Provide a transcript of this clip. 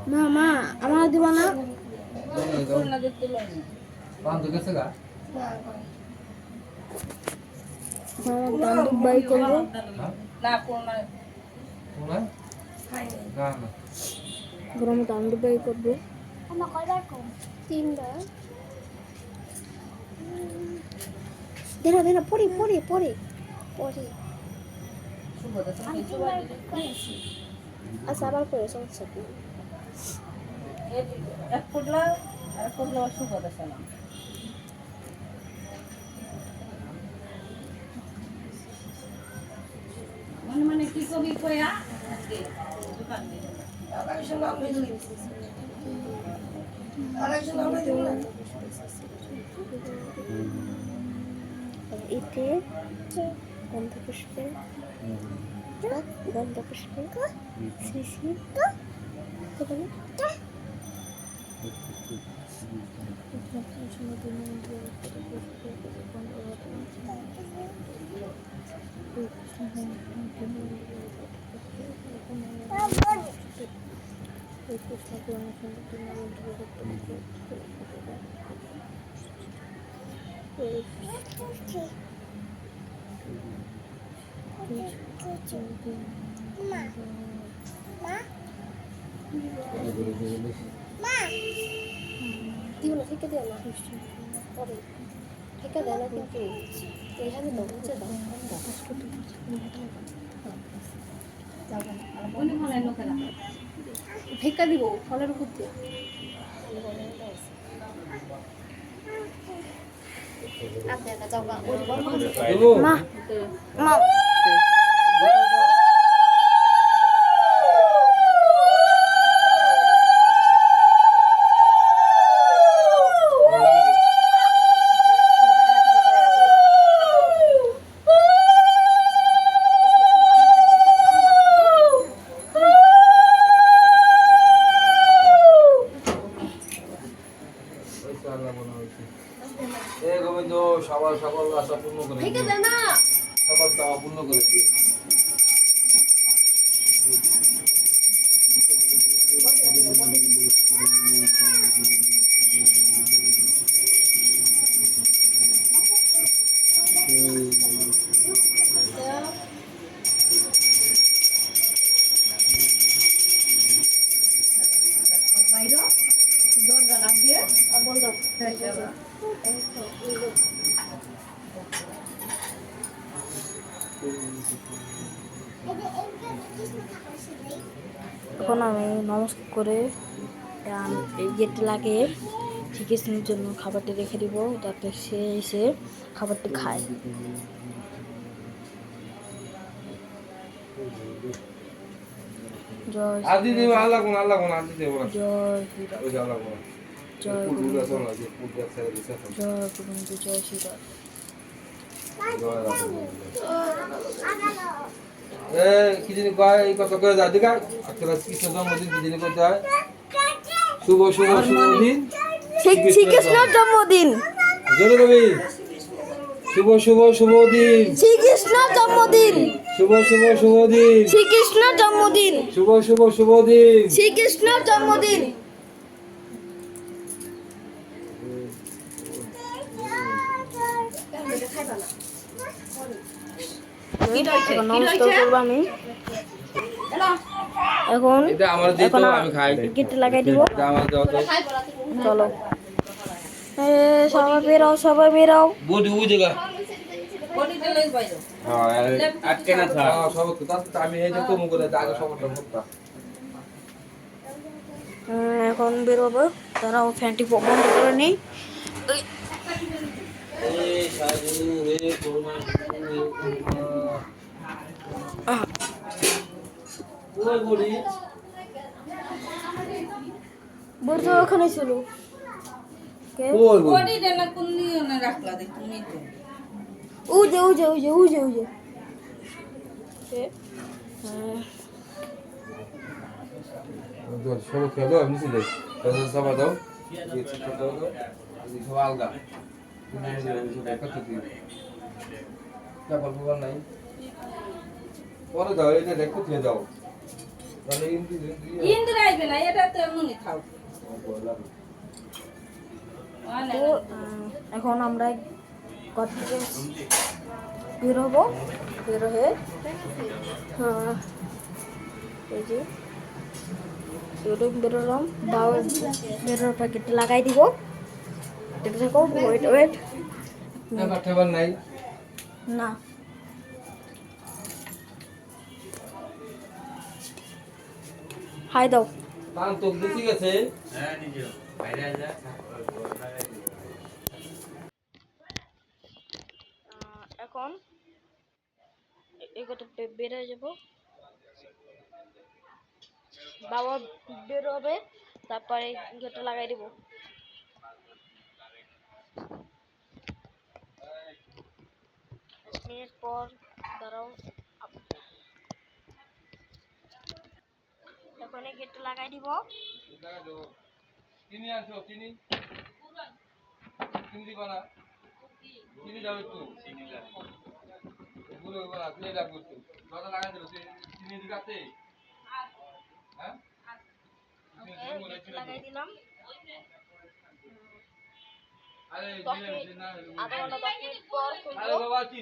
না মা আমার দিবা না দান্দুক বাই করবো গরমে দান্দুক বাই করবো তিনবার দেনা দেনা পড়ি পড়ি পড়ি পড়ি আচ্ছা আবার করে সমস্যা কি এক ফুটলা আর ফুটলা শুভ দেখালাম মানে কি কবি কয়া আজকে দোকান দিয়ে ইতে গন্ধপুষ্পে গন্ধপুষ্পে শ্রী শ্রী দিও না থেকে দিও না পরে থেকে দেয় না কিন্তু এইখানে তো বুঝে দাও ঠেকা দিব ফলের উপর দিয়ে মা মা সবার সকল আশা পূর্ণ করে সকল চাওয়া পূর্ণ করে দিয়ে এখন আমি নমস্কার করে এই গেটে লাগে চিকিৎসার জন্য খাবারটি রেখে দিব যাতে সে এসে খাবারটি খায় জয় আদি দেব আল্লাহ কোন আদি দেব জয় ওই আল্লাহ কোন জয় পুরো সোনা যে পুরো ছেড়ে দিছে জয় গোবিন্দ জয় শ্রীরাম কি জানি কয় এই কথা কয়ে যা দিকা আজকে কৃষ্ণ জন্মদিন কি জানি কইতে হয় শুভ শুভ শুভ দিন শ্রীকৃষ্ণের জন্মদিন জোরে কবি শুভ শুভ শুভ দিন শ্রীকৃষ্ণের জন্মদিন শুভ শুভ শুভ দিন শ্রীকৃষ্ণের জন্মদিন শুভ শুভ শুভ দিন শ্রীকৃষ্ণের জন্মদিন নমস্কার করবো আমি এখন এটা আমার দিয়ে তো আমি খাই গেটে লাগাই দিব এটা আমার দাও তো চলো সবাই বেরাও বুঝ বুঝেগা বডিতে লই বাইরো হ্যাঁ আটকে না থাক সব তো তাতে আমি এই যে কম করে আগে সবটা করতা এখন বেরোবো তারাও ফ্যানটি বন্ধ করে নেই এই সাজু হে করমা ওই বলি বলতো ওখানে ছিল কে ওই বলি বডিতে না কোন নিয়ে না রাখলা দেখ তুমি তো উজে কে তো সব খেয়ে দাও আমি সিলে তো সব দাও এই ছোট দাও এই সব আলগা তুমি এই সব একত্র দিও তা বলবো নাই পরে দাও এটা দেখো খেয়ে দাও তাহলে ইন্দি ইন্দিরা আইবে না, এটা তো এমনি খাও। তো এখন আমরা ঘর থেকে বের হবো, বের হয়ে এই যে এরকম বেরোলাম, বাবা বেরোর প্যাকেট লাগাই দিব। এটা দেখো, ওয়েট ওয়েট এবার ঠেবার নাই। না, হাই দাও। কান তো বেশি গেছে। এখন এগোতে বের হয়ে যাবো, বাবা বের হবে, তারপরে গেটটা লাগাই দিব। মিনিট পর দাঁড়াও, এখন এই গেটটা লাগাই দিব। চিনি আনছো? চিনি চিনি দিবা না? চিনি দাও একটু। এগুলো বলা চিনি লাগবে একটু। দরজা লাগাই দিল, চিনি দিগাতে। হ্যাঁ? গেট লাগাই দিলাম। আরে 10 মিনিট, আধা ঘন্টা 10 মিনিট পর আরে খুলবো। বাবা কি